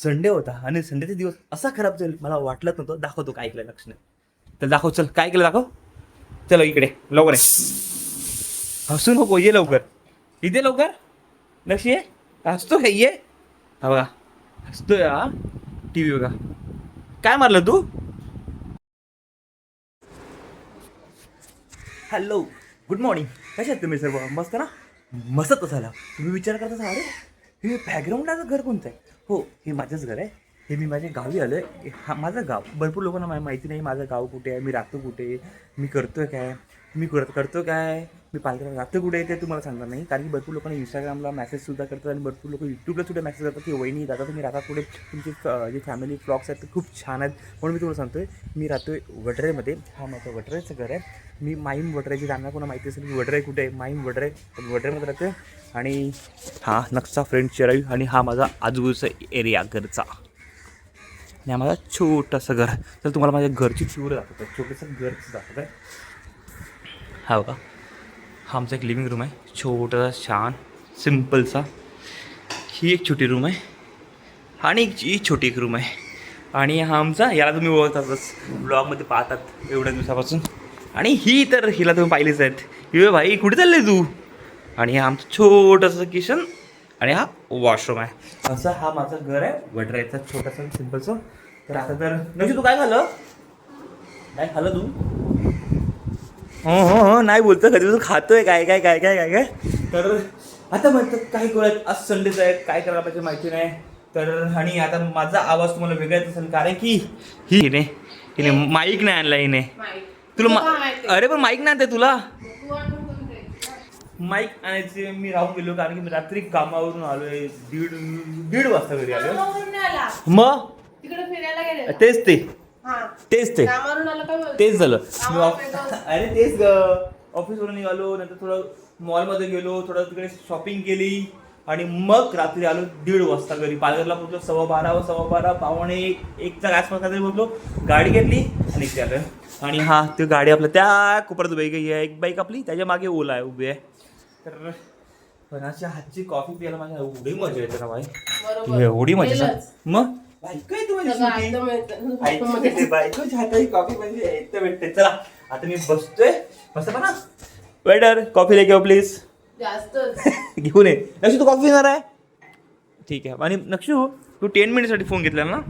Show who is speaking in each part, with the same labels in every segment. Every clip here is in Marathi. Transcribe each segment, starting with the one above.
Speaker 1: संडे होता आणि संडेचा दिवस असा खराब जाईल मला वाटलंच नव्हतं. दाखवतो काय केलं लक्षणे. तर दाखव, चल काय केलं दाखव. चलो इकडे लवकर आहे. हसू नको, ये लवकर इथे लवकर. लक्ष ये. हसतो काय ये. हा बघा हसतोय हा. टी व्ही बघा. काय मारलं तू. Hello good morning. कशा आहेत तुम्ही सर्व. मस्त ना. मस्त झाला. तुम्ही विचार करता असाल, अरे हे बॅकग्राऊंडचं घर कोणतं आहे. हो हे माझंच घर आहे. हे मी माझ्या गावी आलो आहे. हा माझं गाव. भरपूर लोकांना माहिती नाही माझं गाव कुठे आहे, मी राहतो कुठे, मी करतो काय, मी करतो काय, मी पालघरला राहतो कुठे ते तुम्हाला सांगणार नाही. कारण की भरपूर लोकांना इंस्टाग्रामला मेसेजसुद्धा करतात आणि भरपूर लोक यूट्यूबला सुद्धा मेसेज करतात की वहिनी दादा तुम्ही राहतात कुठे, तुमचे जे फॅमिली ब्लॉग्स आहेत ते खूप छान आहेत. म्हणून मी तुम्हाला सांगतो आहे मी राहतो आहे वडरेमध्ये. हा माझं वडरेचं घर आहे. मी माहीम वडरायची जाणार कोणा माहिती असेल की वडराई कुठे आहे. माहीम वडराई वडरेमध्ये राहतो आहे. आणि हा नक्सा फ्रेंड चिराई आणि हा माझा आजूबाजूचा एरिया घरचा. आणि हा माझा छोटंसं घर. तर तुम्हाला माझ्या घरची टूर दाखवतो. छोटंसं घरचं दाखवत आहे. हा बघा हा आमचा एक लिव्हिंग रूम आहे. छोटासा छान सिम्पलचा. ही एक छोटी रूम आहे आणि ही छोटी एक रूम आहे. आणि हा आमचा, याला तुम्ही ओळखतातच ब्लॉगमध्ये पाहतात एवढ्या दिवसापासून. आणि ही तर हिला तुम्ही पाहिलीच आहेत. ये भाई कुठे चालले तू. आणि हा आमचं छोटंसं किचन आणि हा वॉशरूम आहे. असं हा माझं घर आहे वडरायचा छोटासा सिम्पलचं. तर आता तर नक्की तू काय खाल्लं. काय खाल्लं तू. हो नाही बोलतं कधी तू खातोय काय काय काय काय काय काय. तर आता म्हणतात काही कळत आज संडेच आहे काय करायला पाहिजे माहिती नाही. तर आणि आता माझा आवाज तुम्हाला वेगळा येत असेल कारण की हिने हिने माईक नाही आणला हिने. तुला अरे पण माईक नाही आणते तुला. माईक आणायचे मी राहून गेलो कारण की मी रात्री कामावरून आलोय. दीड वाजता घरी आलो. मग तेच तेच झालं. अरे तेच ग ऑफिसवरून निघालो नंतर थोडं मॉलमध्ये गेलो, थोडं तिकडे शॉपिंग केली आणि मग रात्री आलो 1:30 वाजता घरी. पालघरला पोहोचलो 12:15 पावणे एकच्या आसपास काहीतरी पोहोचलो. गाडी घेतली आणि इथे आलो. आणि हा ती गाडी आपल्या त्या कोपऱ्यात उभी आहे. एक बाईक आपली त्याच्या मागे ओला आहे उभी आहे. तर कोणाच्या हातची कॉफी प्यायला माझ्या एवढी मजा येते ना बाई, एवढी मजा. मग बायको आहे तुम्हाला बायकोच्या हाताची कॉफी म्हणजे एकदम भेटते. चला आता मी बसतोय मस्त ना. वेटर कॉफी लेके आओ प्लीज. घेऊन ये. नक्षू तू कॉफी घेणार आहे. ठीक आहे. आणि नक्षू तू 10 मिनिटसाठी फोन घेतलेला ना.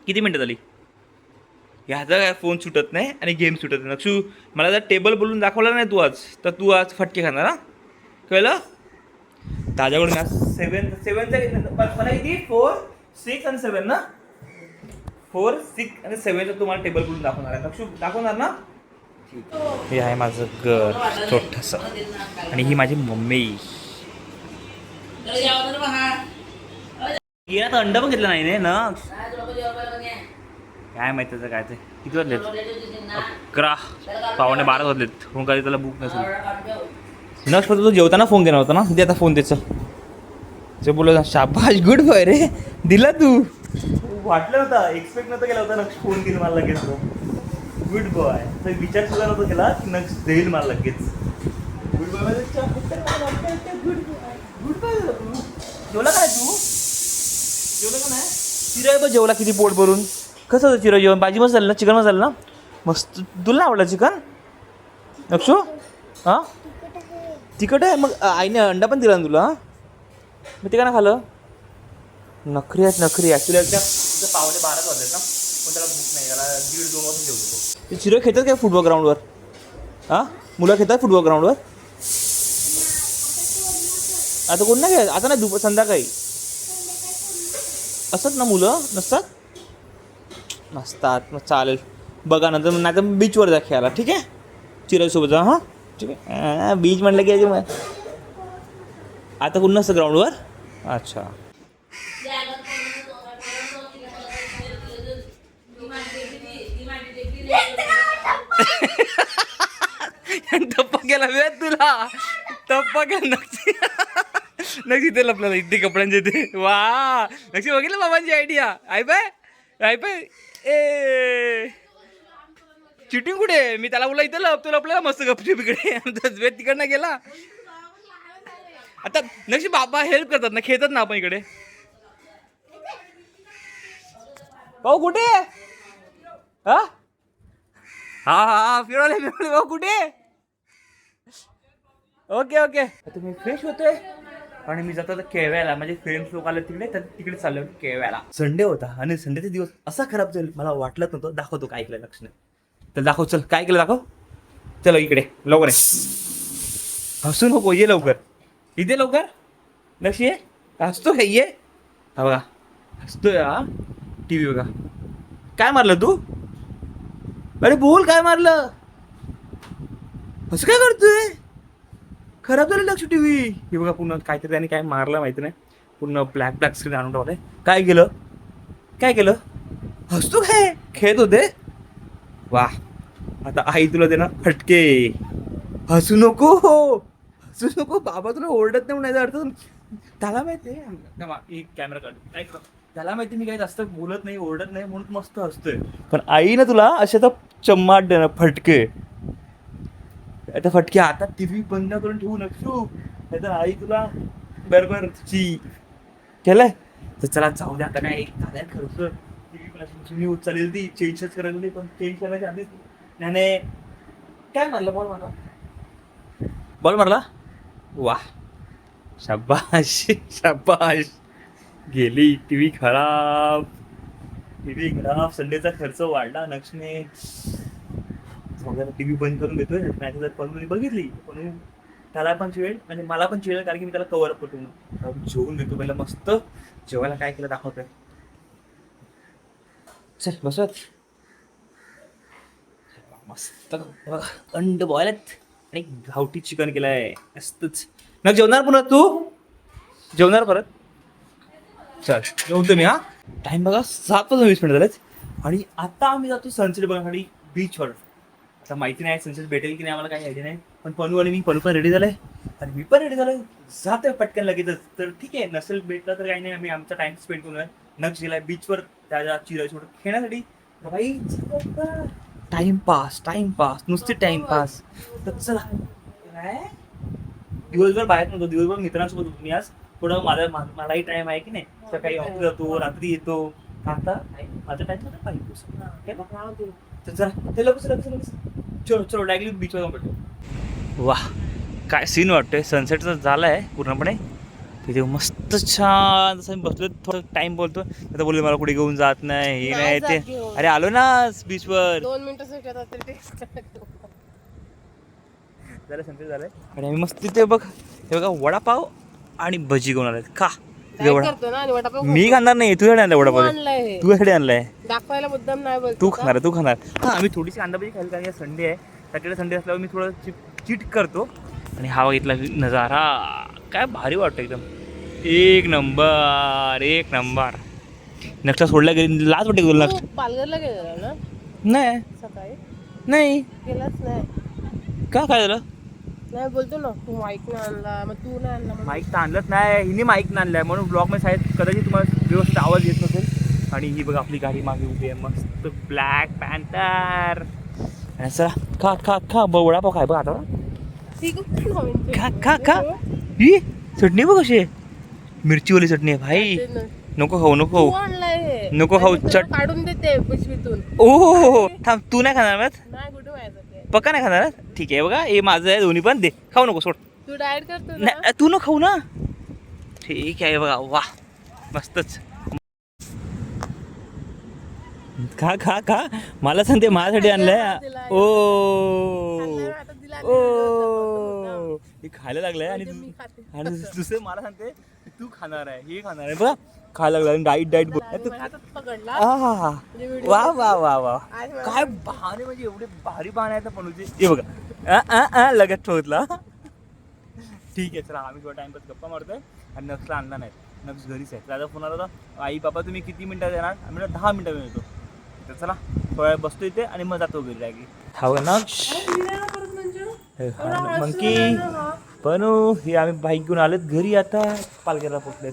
Speaker 1: किती मिनिटं झाली. ह्याचा काय फोन सुटत नाही आणि गेम सुटत नाही. नक्षू मला जर टेबल बोलून दाखवला नाही तू आज तर तू आज फटके खाणार. हा कळलं. ताज्याकडून सेवनचा मला किती 4, 6 आणि 7 ना. 4, 6 आणि 7चं तुम्हाला टेबल बोलून दाखवणार आहे. नक्षू दाखवणार ना. हे आहे माझं घर छोटंसं आणि ही माझी मम्मी. हिला तर अंडा पण घेतलं नाही ना. काय माहिती त्याचं काय ते. किती वाजलेत 11 पावणे 12 वाजलेत. फोन कधी त्याला बुक नसेल. नक्ष फक्त तो जेवताना फोन देणार होता ना. दे आता फोन त्याचं. ते बोललो शाबाश गुड बॉय रे दिला तू. वाटलं नव्हतं एक्सपेक्ट नव्हतं केला होता नक्ष फोन केला मला लगेच. Good boy. तर विचार सुद्धा नव्हता केला की नक्ष देईल मला लगेच. Good boy good boy good boy. जेवला काय तू. जेवलं का नाही. चिराय बघ जेवला किती पोट भरून. कसं होतं चिरा जेवण. भाजी मसाला ना चिकन मसाला ना मस्त. तुला आवडलं चिकन नक्षू. हां तिखट आहे. मग आईने अंडा पण दिला ना तुला. मग ते का ना खाल्लं. नखरी आहेत नखरी. ॲक्च्युली तिथं पावणे 12 वाजले ना. पण त्याला भूक नाही. त्याला 1:30-2 वाजून जेवतो. ते चिरं खेळतात काय फुटबॉल ग्राउंडवर. हां मुलं खेळतात फुटबॉल ग्राउंडवर. आता कोण नाही खेळत. आता नाही संध्याकाळी असतात ना मुलं नसतात. नसतात मग चालेल बघा नंतर. नाही तर बीचवर जा खेळायला. ठीक आहे चिरासोबत जा. हां ठीक आहे. बीच म्हटलं की आता कोण नसतं ग्राउंडवर. अच्छा टप्पा केला वेळ तुला. टप्पा केला नक्की नक्की ते आपल्याला इथे कपड्यांचे इथे. वा नक्की बघितलं बाबांची आयडिया. आय पाय ए चिटिंग कुठे. मी त्याला बोला इथं लपतो आपल्याला मस्त गपची बिकडे वेळ तिकडनं गेला. आता नक्की बाबा हेल्प करतात ना खेळतात ना आपण इकडे. भाऊ कुठे आहे? हा हा हा फिरवले भाऊ कुठे? Okay okay. आता मी फ्रेश होतोय आणि मी जातो केव्याला. म्हणजे फ्रेंड्स लोक आले तिकडे, तर तिकडे चाललो केव्याला. संडे होता आणि संडेचा दिवस असा खराब जाईल मला वाटलं नव्हतं. दाखवतो काय केलं लक्ष्मी. तर दाखव, चल काय केलं दाखव. चलो इकडे लवकर आहे. हसू नको, ये लवकर इथे लवकर. लक्ष ये, हसतो काय? ये हा बघा हसतोय हा. टी व्ही बघा. काय मारलं तू? अरे बोल काय मारलं? असं काय करतोय? खराब झालं लक्ष टी व्ही. हे बघा पुन्हा काहीतरी त्याने काय मारलं माहिती नाही. पूर्ण ब्लॅक स्क्रीन आणून ठेवलंय. काय केलं? काय केलं? हसतो काय? खेळत होते. वा, आता आई तुला दे ना फटके. हसू नको, हसू नको. बाबा तुला ओरडत नाही म्हणायचा अर्थ. त्याला माहिती आहे, कॅमेरा काढ. त्याला माहिती मी काही जास्त बोलत नाही, ओरडत नाही, म्हणून मस्त हसतोय. पण आई ना तुला असे तर चम्माट देणार फटके. आता फटके आता टीव्ही बंद करून ठेवू नसू, नाही तर आई तुला बरोबर केलंय. तर चला जाऊ दे आता. काय झालंय खरंच टीव्ही चालेल ती चेंजच करायला, पण चेंज करायच्या आधीच त्याने काय मारलं? बॉल मारला. वा, शाबाश शाबाश. गेली टीव्ही खराब. संडेचा खर्च वाढला नक्षने. टीव्ही बंद करून देतोय. नाही जर पनूने बघितली, पनू त्याला पण चिडेल आणि मला पण चिडेल, कारण की मी त्याला कव्हर अप करतो. जेवून देतो पहिला मस्त. जेवायला काय केलं दाखवतोय. चल बसत. मस्त अंड बॉईल आणि गावठी चिकन केलंय मस्तच. मग जेवणार पुन्हा तू? जेवणार परत? चल जेवतो मी. हा टाइम बघा 7:20 झालेत आणि आता आम्ही जातो सनसेट बघण्यासाठी बीचवर. आता माहिती नाही सनसेट भेटेल की नाही, आम्हाला काही आयडिया नाही. पण पनू पण रेडी झालंय आणि मी पण रेडी झालोय. जातोय पटकन लगेचच. तर ठीक आहे, नसेल भेटला तर काही नाही, आम्ही आमचा टाइम स्पेंड करूया. नक्ष गेलाय बीचवर त्याच्या चिरायसोबत खेळण्यासाठी. भाई टाइमपास नुसते टाइमपास. तर चला. दिवसभर बाहेर नव्हतो, दिवसभर मित्रांसोबत होतो मी आज. थोडं मलाही टाइम आहे की नाही. सकाळी ऑफिस जातो, रात्री येतो. आता माझा टाइम पाहिजे. तर चला ते लगेच चलो डायरेक्टली बीचवर जाऊन भेटतो. वा, काय सीन वाटतोय. सनसेटचा झालाय पूर्णपणे. तिथे मस्त छान असं बसलो, थोडं टाइम बोलतो. आता बोलले मला कुठे घेऊन जात नाही, हे नाही ते. अरे आलो ना बीचवर.
Speaker 2: 2 मिनिटं
Speaker 1: झालं सनसेट झालंय आणि आम्ही मस्त तिथे बघ, हे बघा वडापाव आणि भजी घेऊन आलाय. का मी खाणार नाही, तुझ्याकडे आणलाय वडापाव. तुझ्याकडे आणलाय
Speaker 2: दाखवायला मुद्दाम नाही बोलतो.
Speaker 1: तू खाणार. हा आम्ही थोडीशी अंडा भजी खायला, कारण संडे आहे. सॅटर्डे संडे असल्यावर मी थोडं चीट करतो. आणि हा बघितला नजारा, काय भारी वाटतं एकदम. एक नंबर. नक्षा सोडला गेली लाज वाटते तुला?
Speaker 2: पालघरला गेलेला ना?
Speaker 1: नाही
Speaker 2: सकाळी
Speaker 1: नाही.
Speaker 2: गेलाच नाही
Speaker 1: का? काय झालं?
Speaker 2: नाही बोलतो ना, तू माईक न आणला, मग तू नाही आणला.
Speaker 1: माईक तर आणलंच नाही, हिने माईक न आणलाय म्हणून ब्लॉग मध्ये शाळेत कदाचित तुम्हाला व्यवस्थित आवाज येत नसेल. आणि ही बघा आपली गाडी मागे उभी आहे, मस्त ब्लॅक पॅन्थर. चला खा वडापाव खाय बघ आता. खा ही चटणी बघ कशी आहे, मिरचीवाली चटणी आहे भाई. नको खाऊ चट
Speaker 2: काढून देते पिशवीतून.
Speaker 1: ओ थांब, तू नाही खाणार?
Speaker 2: नाही कुठे व्हायचं,
Speaker 1: पक्का नाही खाणार? ठीक आहे बघा, हे माझं आहे, दोन्ही पण दे. खाऊ नको, सोड.
Speaker 2: तू डाएट करतो
Speaker 1: नाही, तू न खाऊ ना. ठीक आहे बघा, वा मस्तच. खा मला सांगते माझ्यासाठी आणलंय. ओ हे खायला लागलंय आणि दुसरं मला सांगते तू खाणार आहे, हे खाणार आहे. बघा खायला लागला, डाईट वा. काय बहाने, म्हणजे एवढे भारी बहाने आहेत पण हे बघा. लगत ठेवतला. ठीक आहे चला, आम्ही थोडा टाइमपास गप्पा मारतोय आणि नक्षला आणला नाही. नक्ष घरीच आहे. त्याचा फोन आला होता, आई बाबा तुम्ही किती मिनिटात येणार? आम्ही 10 मिनिटात येतो. तर चला थोड्या वेळ बसतो इथे आणि मग जातो घरी डायरेक्टली. हा नक्ष मंकी पनू हे आम्ही बाईक घेऊन आलेत घरी. आता पालघरला पोचलेत.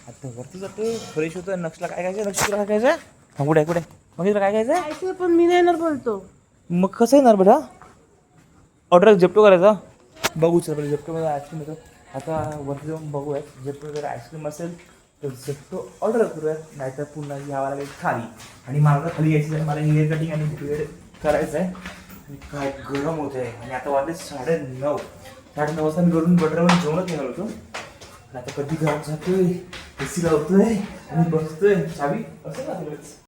Speaker 1: आता वरती जातो, फ्रेश होतो. नक्षला काय खायचं? नक्ष तुला काय खायचं? कुठे मग तुला काय खायचं?
Speaker 2: पण मी नाही येणार बोलतो.
Speaker 1: मग कसं येणार बेटा? ऑर्डर झेप्टो करायचा. बघू चल, झेप्टोमध्ये आईस्क्रीम येतो. आता वरती जाऊन बघूया, झेप्टो जर आईस्क्रीम असेल तर तो ऑर्डर करूया, नाहीतर पुन्हा यावं लागेल खाली. आणि मला खाली यायचं आहे, मला हेअर कटिंग आणि बिअर्ड करायचं आहे. आणि काय गरम होत आहे. आणि आता वाजले 9:30. 9:30 वाजता मी घरून बटरवर जेवणच निघालो होतो. आणि आता कधी घरात जातोय, एसी लावतोय आणि बसतोय. चावी असं का